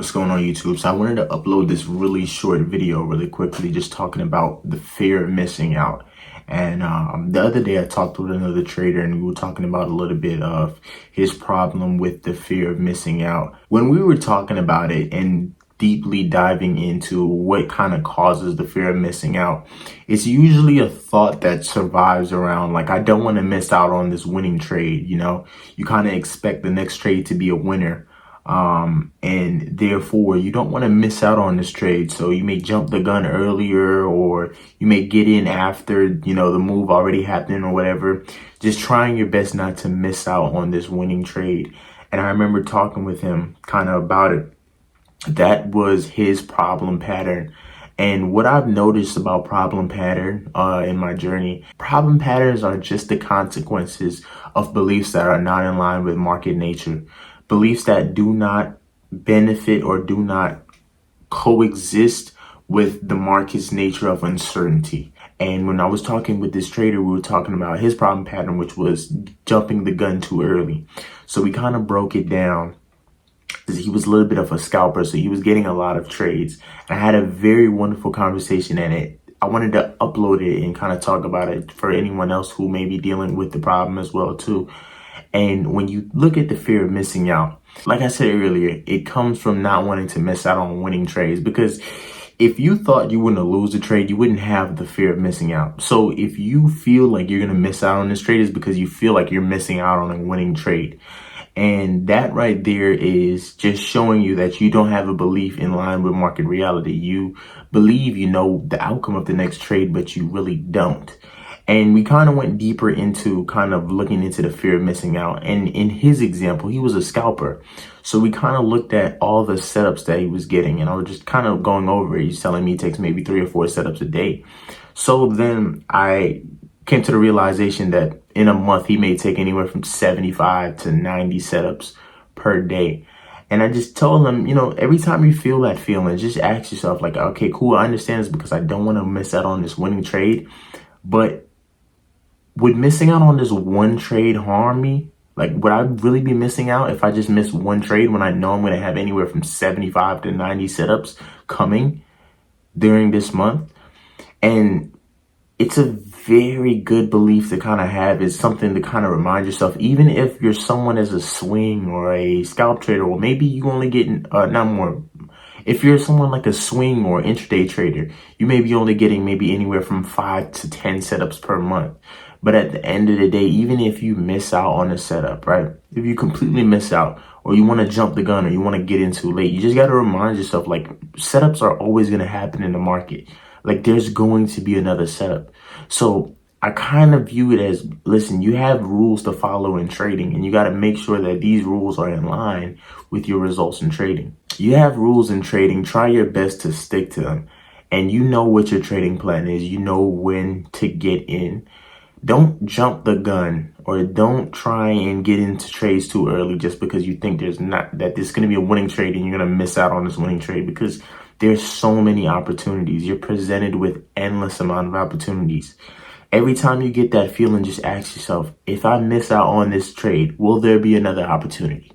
What's going on YouTube? So I wanted to upload this really short video really quickly, just talking about the fear of missing out. And the other day I talked with another trader and we were talking about a little bit of his problem with the fear of missing out. When we were talking about it and deeply diving into what kind of causes the fear of missing out, it's usually a thought that survives around like, I don't want to miss out on this winning trade. You kind of expect the next trade to be a winner. And therefore you don't want to miss out on this trade. So you may jump the gun earlier, or you may get in after, the move already happened or whatever, just trying your best not to miss out on this winning trade. And I remember talking with him kind of about it. That was his problem pattern. And what I've noticed about problem pattern in my journey, problem patterns are just the consequences of beliefs that are not in line with market nature. Beliefs that do not benefit or do not coexist with the market's nature of uncertainty. And when I was talking with this trader, we were talking about his problem pattern, which was jumping the gun too early. So we kind of broke it down. He was a little bit of a scalper, so he was getting a lot of trades. And I had a very wonderful conversation, and I wanted to upload it and kind of talk about it for anyone else who may be dealing with the problem as well too. And when you look at the fear of missing out, like I said earlier, it comes from not wanting to miss out on winning trades. Because if you thought you wouldn't lose a trade, you wouldn't have the fear of missing out. So if you feel like you're going to miss out on this trade, it's because you feel like you're missing out on a winning trade. And that right there is just showing you that you don't have a belief in line with market reality. You believe you know the outcome of the next trade, but you really don't. And we kind of went deeper into kind of looking into the fear of missing out. And in his example, he was a scalper. So we kind of looked at all the setups that he was getting. And I was just kind of going over it. He's telling me it takes maybe 3 or 4 setups a day. So then I came to the realization that in a month, he may take anywhere from 75 to 90 setups per day. And I just told him, every time you feel that feeling, just ask yourself like, okay, cool. I understand this because I don't want to miss out on this winning trade. But would missing out on this one trade harm me? Like, would I really be missing out if I just miss one trade when I know I'm going to have anywhere from 75 to 90 setups coming during this month? And it's a very good belief to kind of have. It's something to kind of remind yourself, even if you're someone as a swing or a scalp trader, or maybe you only getting if you're someone like a swing or intraday trader, you may be only getting maybe anywhere from 5 to 10 setups per month. But at the end of the day, even if you miss out on a setup, right? If you completely miss out, or you want to jump the gun, or you want to get in too late, you just got to remind yourself, like, setups are always going to happen in the market. Like, there's going to be another setup. So I kind of view it as, listen, you have rules to follow in trading, and you got to make sure that these rules are in line with your results in trading. You have rules in trading, try your best to stick to them. And you know what your trading plan is. You know when to get in. Don't jump the gun, or don't try and get into trades too early just because you think there's going to be a winning trade and you're going to miss out on this winning trade, because there's so many opportunities. You're presented with endless amount of opportunities. Every time you get that feeling, just ask yourself, if I miss out on this trade, will there be another opportunity?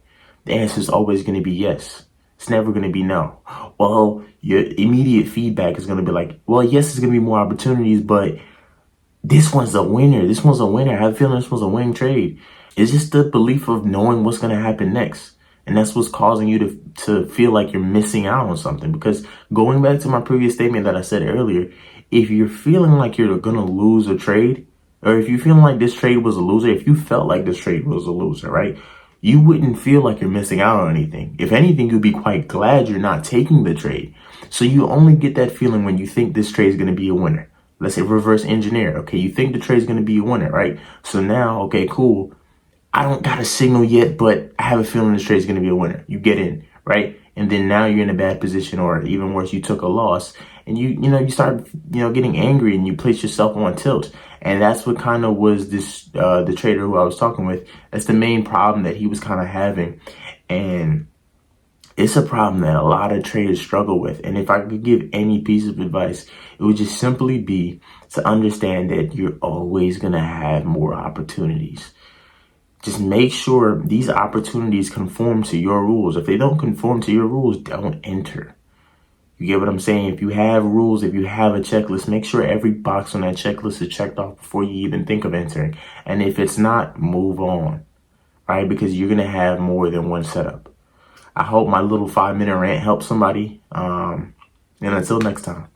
The answer is always going to be yes. It's never going to be no. Well, your immediate feedback is going to be like, well, yes, there's going to be more opportunities, but this one's a winner. This one's a winner. I have a feeling this one's a winning trade. It's just the belief of knowing what's going to happen next. And that's what's causing you to feel like you're missing out on something. Because going back to my previous statement that I said earlier, if you're feeling like you're going to lose a trade, or if you're feeling like this trade was a loser, if you felt like this trade was a loser, right, you wouldn't feel like you're missing out on anything. If anything, you'd be quite glad you're not taking the trade. So you only get that feeling when you think this trade is going to be a winner. Let's say reverse engineer. Okay, you think the trade is going to be a winner, right? So now, okay, cool. I don't got a signal yet, but I have a feeling this trade is going to be a winner. You get in, right? And then now you're in a bad position, or even worse, you took a loss, and you start, getting angry, and you place yourself on tilt. And that's what kind of was this, the trader who I was talking with. That's the main problem that he was kind of having. And it's a problem that a lot of traders struggle with. And if I could give any piece of advice, it would just simply be to understand that you're always going to have more opportunities. Just make sure these opportunities conform to your rules. If they don't conform to your rules, don't enter. You get what I'm saying? If you have rules, if you have a checklist, make sure every box on that checklist is checked off before you even think of entering. And if it's not, move on, right? Because you're going to have more than one setup. I hope my little 5-minute rant helped somebody. And until next time.